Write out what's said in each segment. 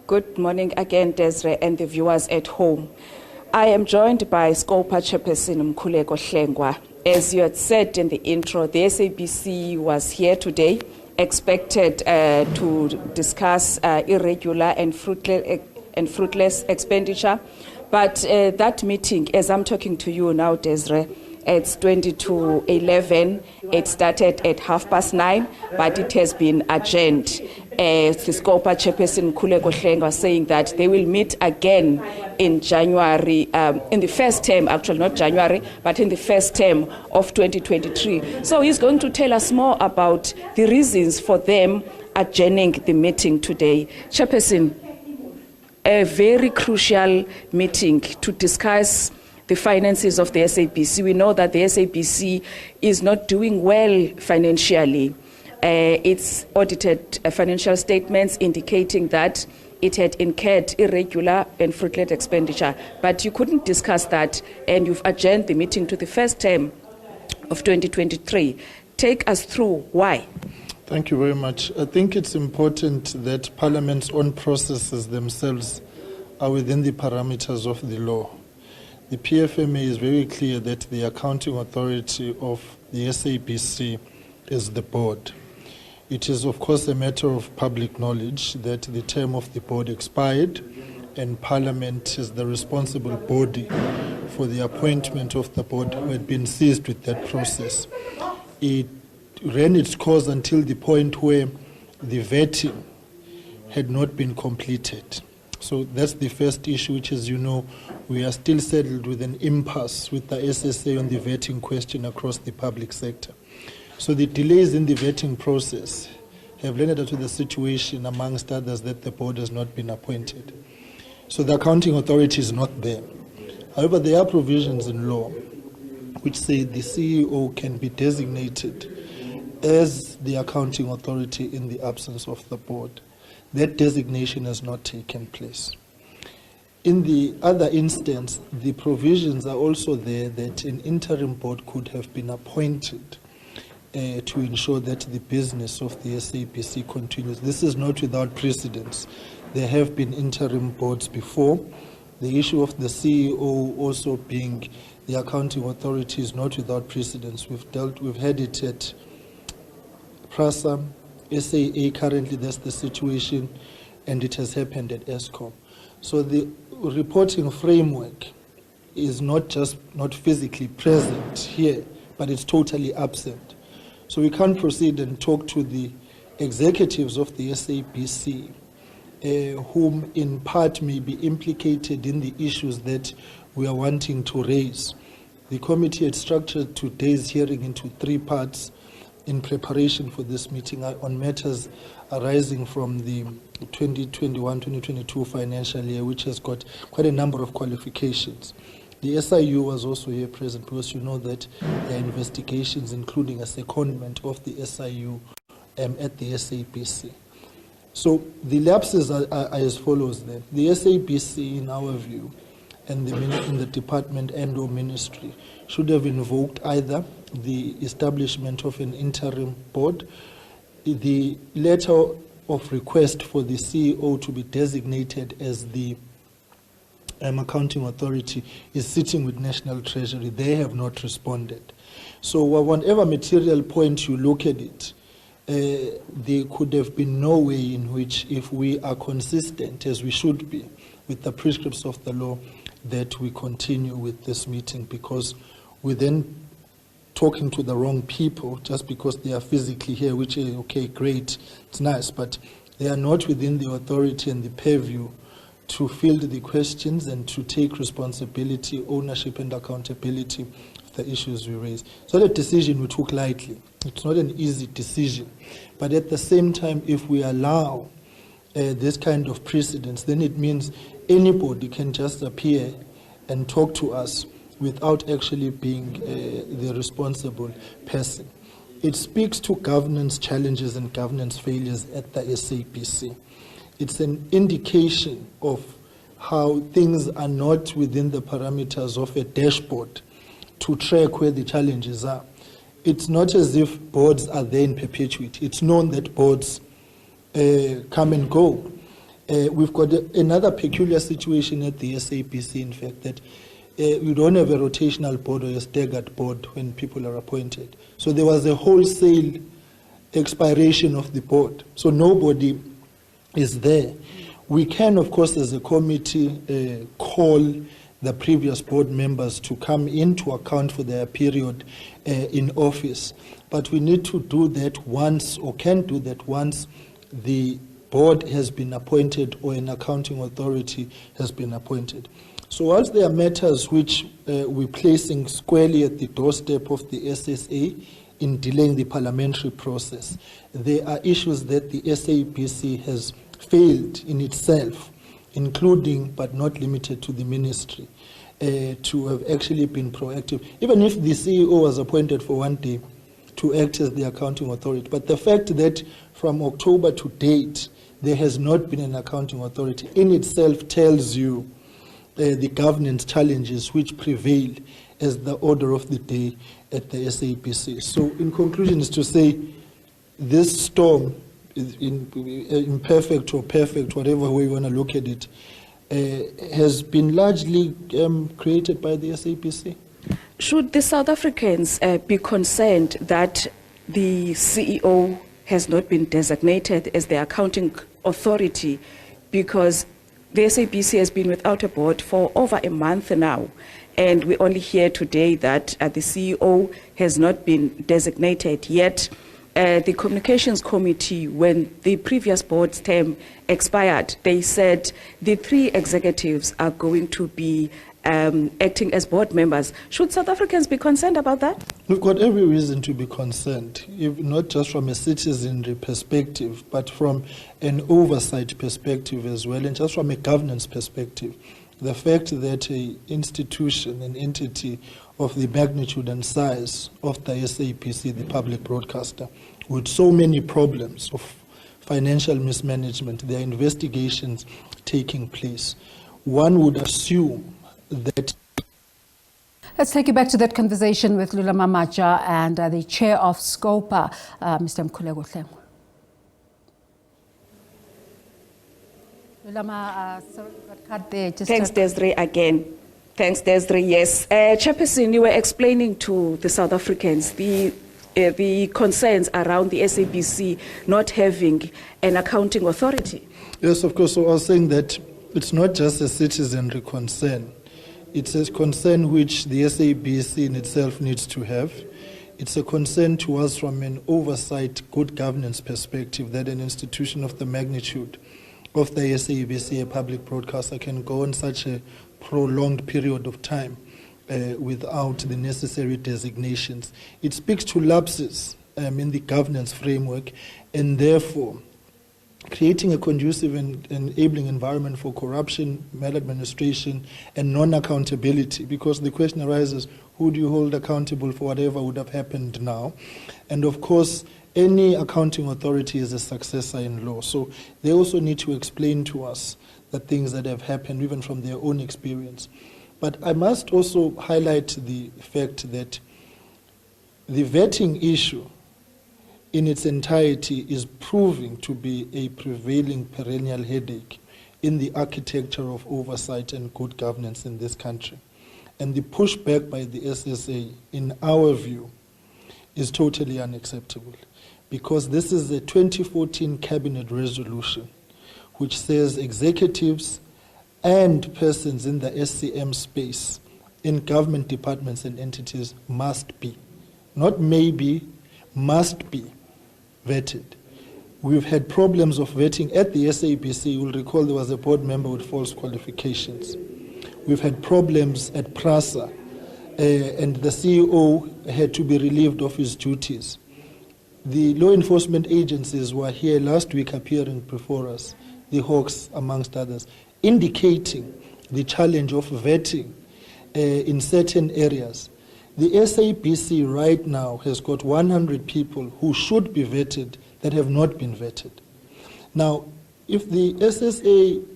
Good morning again, Desiree, and the viewers at home. I am joined by SCOPA Chairperson Mkhuleko. As you had said in the intro, the SABC was here today, expected to discuss irregular and fruitless expenditure. But that meeting, as I'm talking to you now, Desiree, it's 20 to 11. It started at 9:30, but it has been adjourned. The SCOPA Chairperson Mkhuleko was saying that they will meet again in January, in the first term, actually not January, but in the first term of 2023. So he's going to tell us more about the reasons for them adjourning the meeting today. Chairperson, a very crucial meeting to discuss the finances of the SABC. We know that the SABC is not doing well financially. It's audited financial statements indicating that it had incurred irregular and fruitless expenditure. But you couldn't discuss that, and you've adjourned the meeting to the first term of 2023. Take us through why. Thank you very much. I think it's important that Parliament's own processes themselves are within the parameters of the law. The PFMA is very clear that the accounting authority of the SABC is the board. It is, of course, a matter of public knowledge that the term of the board expired, and Parliament is the responsible body for the appointment of the board who had been seized with that process. It ran its course until the point where the vetting had not been completed. So that's the first issue, which, as you know, we are still settled with an impasse with the SSA on the vetting question across the public sector. So the delays in the vetting process have led to the situation, amongst others, that the board has not been appointed. So the accounting authority is not there. However, there are provisions in law which say the CEO can be designated as the accounting authority in the absence of the board. That designation has not taken place. In the other instance, the provisions are also there that an interim board could have been appointed to ensure that the business of the SABC continues. This is not without precedence. There have been interim boards before. The issue of the CEO also being the accounting authority is not without precedence. We've had it at PRASA, SAA currently, that's the situation, and it has happened at ESCOM. So the reporting framework is not just not physically present here, but it's totally absent. So we can't proceed and talk to the executives of the SABC, whom in part may be implicated in the issues that we are wanting to raise. The committee had structured today's hearing into 3 parts in preparation for this meeting on matters arising from the 2021-2022 financial year, which has got quite a number of qualifications. The SIU was also here present because you know that there are investigations, including a secondment of the SIU at the SABC. So the lapses are as follows then. The SABC, in our view, and in the department and or ministry, should have invoked either the establishment of an interim board, the letter of request for the CEO to be designated as the accounting authority is sitting with National Treasury. They have not responded. So whatever material point you look at it, there could have been no way in which, if we are consistent, as we should be, with the prescripts of the law, that we continue with this meeting, because we're then talking to the wrong people just because they are physically here, which is okay, great, it's nice, but they are not within the authority and the purview to field the questions and to take responsibility, ownership and accountability of the issues we raise. So the decision we took lightly. It's not an easy decision, but at the same time, if we allow this kind of precedence, then it means anybody can just appear and talk to us without actually being the responsible person. It speaks to governance challenges and governance failures at the SABC. It's an indication of how things are not within the parameters of a dashboard to track where the challenges are. It's not as if boards are there in perpetuity. It's known that boards come and go. We've got another peculiar situation at the SABC, in fact, that we don't have a rotational board or a staggered board when people are appointed. So there was a wholesale expiration of the board. So nobody is there. We can, of course, as a committee, call the previous board members to come in to account for their period in office. But we need to do that once, or can do that once the board has been appointed or an accounting authority has been appointed. So whilst there are matters which we're placing squarely at the doorstep of the SSA in delaying the parliamentary process, there are issues that the SABC has failed in itself, including but not limited to the ministry, to have actually been proactive. Even if the CEO was appointed for one day to act as the accounting authority, but the fact that from October to date there has not been an accounting authority in itself tells you the governance challenges which prevail as the order of the day at the SABC. So in conclusion is to say this storm, imperfect or perfect, whatever way you want to look at it, has been largely created by the SABC. Should the South Africans be concerned that the CEO has not been designated as the accounting authority, because the SABC has been without a board for over a month now, and we only hear today that the CEO has not been designated yet? The Communications Committee, when the previous board's term expired, they said the 3 executives are going to be acting as board members. Should South Africans be concerned about that? We've got every reason to be concerned, not just from a citizenry perspective, but from an oversight perspective as well, and just from a governance perspective. The fact that an institution, an entity of the magnitude and size of the SABC, the public broadcaster, with so many problems of financial mismanagement, there are investigations taking place, one would assume that. Let's take you back to that conversation with Lulama Matya and the chair of SCOPA, Mr. Mkhize. Lulama, sorry, got cut there. Thanks, Desiree, again. Thanks, Desiree. Yes. Chairperson, you were explaining to the South Africans the concerns around the SABC not having an accounting authority. Yes, of course. So I was saying that it's not just a citizenry concern. It's a concern which the SABC in itself needs to have. It's a concern to us from an oversight, good governance perspective, that an institution of the magnitude of the SABC, a public broadcaster, can go on such a prolonged period of time without the necessary designations. It speaks to lapses in the governance framework, and therefore creating a conducive and enabling environment for corruption, maladministration, and non-accountability, because the question arises, who do you hold accountable for whatever would have happened now? And of course, any accounting authority is a successor in law. So they also need to explain to us the things that have happened, even from their own experience. But I must also highlight the fact that the vetting issue in its entirety is proving to be a prevailing perennial headache in the architecture of oversight and good governance in this country. And the pushback by the SSA, in our view, is totally unacceptable, because this is a 2014 cabinet resolution which says executives and persons in the SCM space in government departments and entities must be, not maybe, must be vetted. We've had problems of vetting at the SABC. You'll recall there was a board member with false qualifications. We've had problems at PRASA, and the CEO had to be relieved of his duties. The law enforcement agencies were here last week appearing before us, the Hawks amongst others, indicating the challenge of vetting in certain areas. The SABC right now has got 100 people who should be vetted that have not been vetted. Now, if the SSA,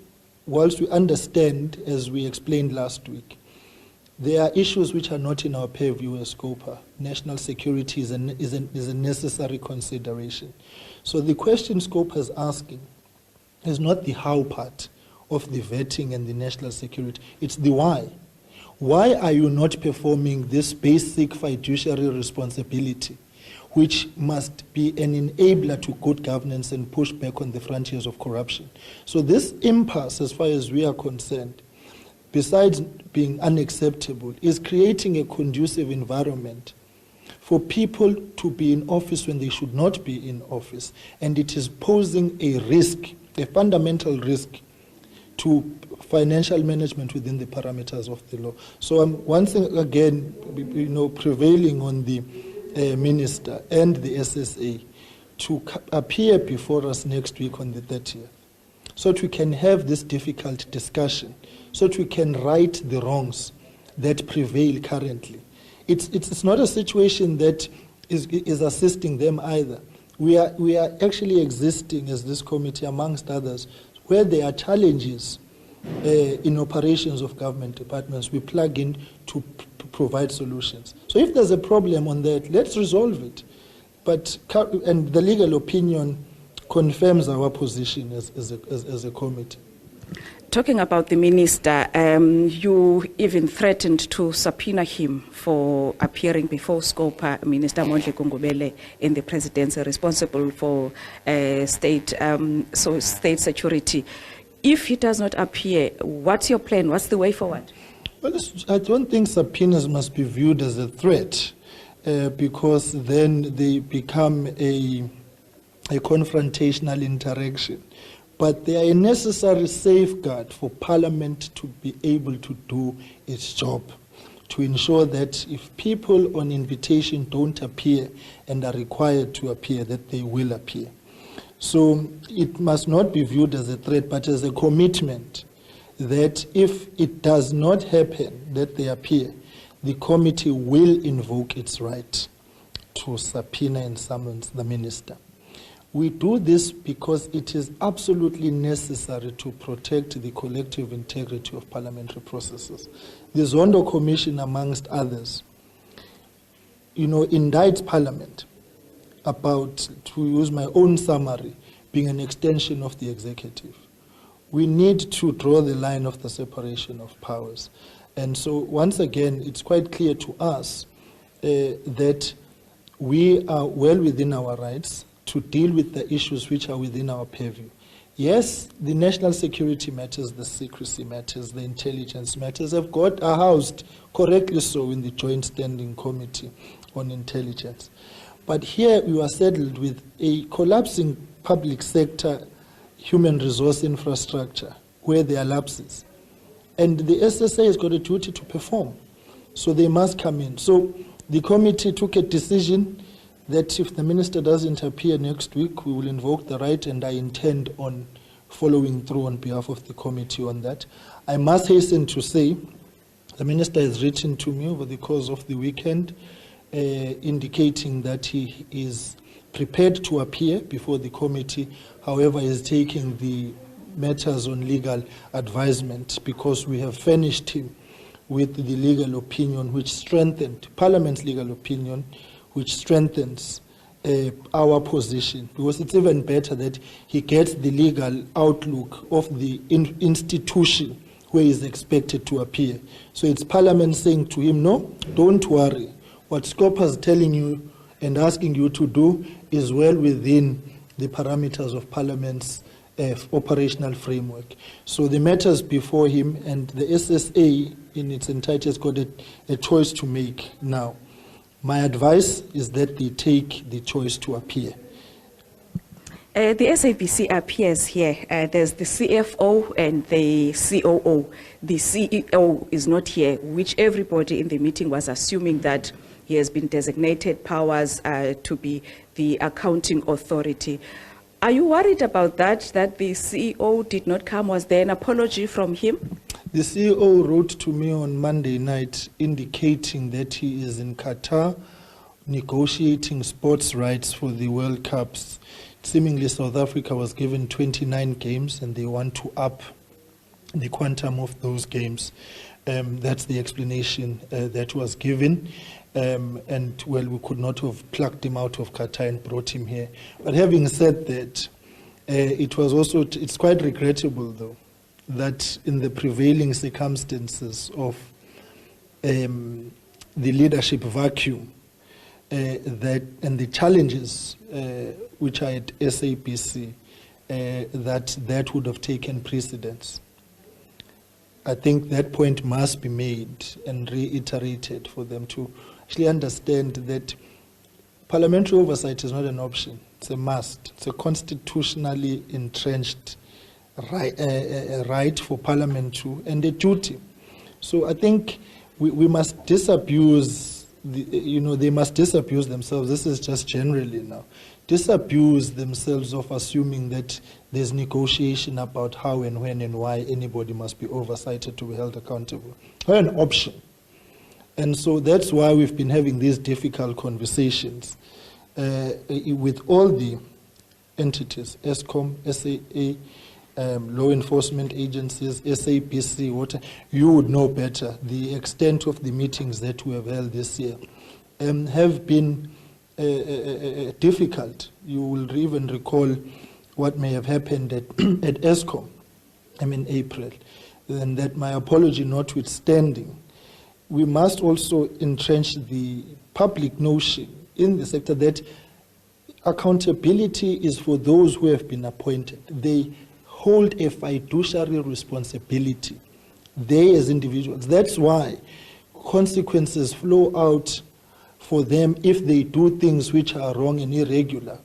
whilst we understand, as we explained last week, there are issues which are not in our purview as SCOPA. National security is a necessary consideration. So the question SCOPA is asking is not the how part of the vetting and the national security. It's the why. Why are you not performing this basic fiduciary responsibility, which must be an enabler to good governance and push back on the frontiers of corruption? So this impasse, as far as we are concerned, besides being unacceptable, is creating a conducive environment for people to be in office when they should not be in office. And it is posing a risk, a fundamental risk, to financial management within the parameters of the law. So I'm once again, prevailing on the minister and the SSA to appear before us next week on the 30th, so that we can have this difficult discussion, so that we can right the wrongs that prevail currently. It's not a situation that is assisting them either. We are actually existing as this committee, amongst others, where there are challenges in operations of government departments. We plug in to provide solutions. So if there's a problem on that, let's resolve it. And the legal opinion confirms our position as a committee. Talking about the minister, you even threatened to subpoena him for appearing before SCOPA, Minister Mondle Gungubele, in the presidency, responsible for state security. If he does not appear, what's your plan? What's the way forward? Well, I don't think subpoenas must be viewed as a threat, because then they become a confrontational interaction. But they are a necessary safeguard for Parliament to be able to do its job, to ensure that if people on invitation don't appear and are required to appear, that they will appear. So it must not be viewed as a threat, but as a commitment that if it does not happen that they appear, the committee will invoke its right to subpoena and summons the minister. We do this because it is absolutely necessary to protect the collective integrity of parliamentary processes. The Zondo Commission, amongst others, indicts Parliament about, to use my own summary, being an extension of the executive. We need to draw the line of the separation of powers. And so, once again, it's quite clear to us that we are well within our rights to deal with the issues which are within our purview. Yes, the national security matters, the secrecy matters, the intelligence matters are housed correctly so in the Joint Standing Committee on Intelligence. But here we are saddled with a collapsing public sector human resource infrastructure where there are lapses. And the SSA has got a duty to perform, so they must come in. So the committee took a decision that if the minister doesn't appear next week, we will invoke the right, and I intend on following through on behalf of the committee on that. I must hasten to say, the minister has written to me over the course of the weekend, indicating that he is prepared to appear before the committee, however, is taking the matters on legal advisement, because we have furnished him with the legal opinion which strengthened, Parliament's legal opinion, which strengthens our position, because it's even better that he gets the legal outlook of the institution where he's expected to appear. So it's Parliament saying to him, no, don't worry. What SCOPA is telling you and asking you to do is well within the parameters of Parliament's operational framework. So the matters before him, and the SSA in its entirety has got a choice to make now. My advice is that they take the choice to appear. The SABC appears here. There's the CFO and the COO. The CEO is not here, which everybody in the meeting was assuming that he has been designated powers to be the accounting authority. Are you worried about that the CEO did not come? Was there an apology from him? The CEO wrote to me on Monday night indicating that he is in Qatar negotiating sports rights for the World Cups. Seemingly South Africa was given 29 games and they want to up the quantum of those games. That's the explanation that was given. And well, we could not have plucked him out of Qatar and brought him here. But having said that, It's quite regrettable, though, that in the prevailing circumstances of the leadership vacuum, and the challenges which are at SABC, that would have taken precedence. I think that point must be made and reiterated for them to actually understand that parliamentary oversight is not an option. It's a must. It's a constitutionally entrenched right for Parliament to, and a duty. So I think we must disabuse, they must disabuse themselves. This is just generally now. Disabuse themselves of assuming that there's negotiation about how and when and why anybody must be oversighted to be held accountable. Not an option. And so that's why we've been having these difficult conversations with all the entities, ESCOM, SAA, law enforcement agencies, SABC, water. You would know better the extent of the meetings that we have held this year have been difficult. You will even recall what may have happened at ESCOM, in April, and that my apology notwithstanding, we must also entrench the public notion in the sector that accountability is for those who have been appointed. They hold a fiduciary responsibility, they as individuals. That's why consequences flow out for them if they do things which are wrong and irregular,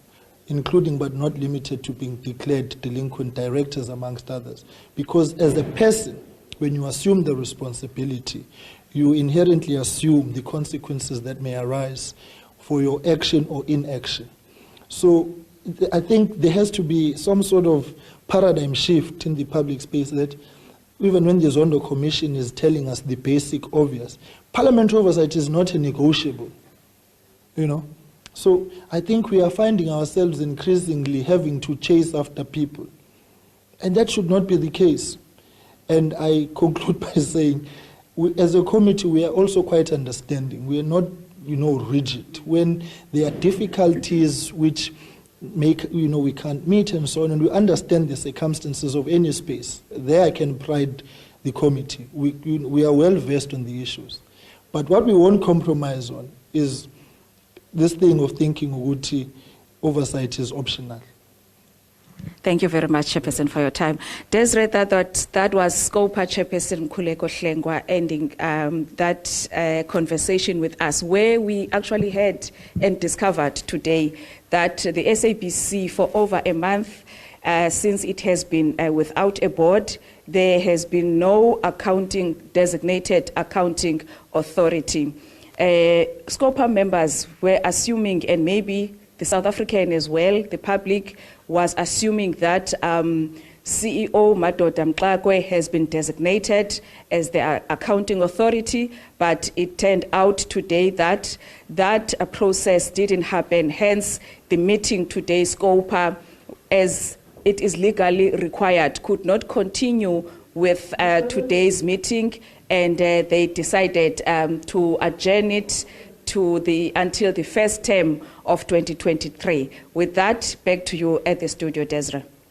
including but not limited to being declared delinquent directors, amongst others. Because as a person, when you assume the responsibility, you inherently assume the consequences that may arise for your action or inaction. So I think there has to be some sort of paradigm shift in the public space that even when the Zondo Commission is telling us the basic obvious, parliamentary oversight is not a negotiable, So I think we are finding ourselves increasingly having to chase after people. And that should not be the case. And I conclude by saying, as a committee, we are also quite understanding. We are not, rigid. When there are difficulties which make, we can't meet and so on, and we understand the circumstances of any space, there I can pride the committee. We are well versed on the issues. But what we won't compromise on is this thing of thinking Uguti oversight is optional. Thank you very much, Chairperson, for your time. Desiree, that was SCOPA Chairperson Mkhuleko Hlengwa ending that conversation with us, where we actually heard and discovered today that the SABC, for over a month, since it has been without a board, there has been no designated accounting authority. SCOPA members were assuming, and maybe the South African as well, the public was assuming that CEO Madoda Mxakwe has been designated as the accounting authority, but it turned out today that that process didn't happen. Hence, the meeting today, SCOPA, as it is legally required, could not continue with today's meeting, and they decided to adjourn it until the first term of 2023. With that, back to you at the studio, Desiree.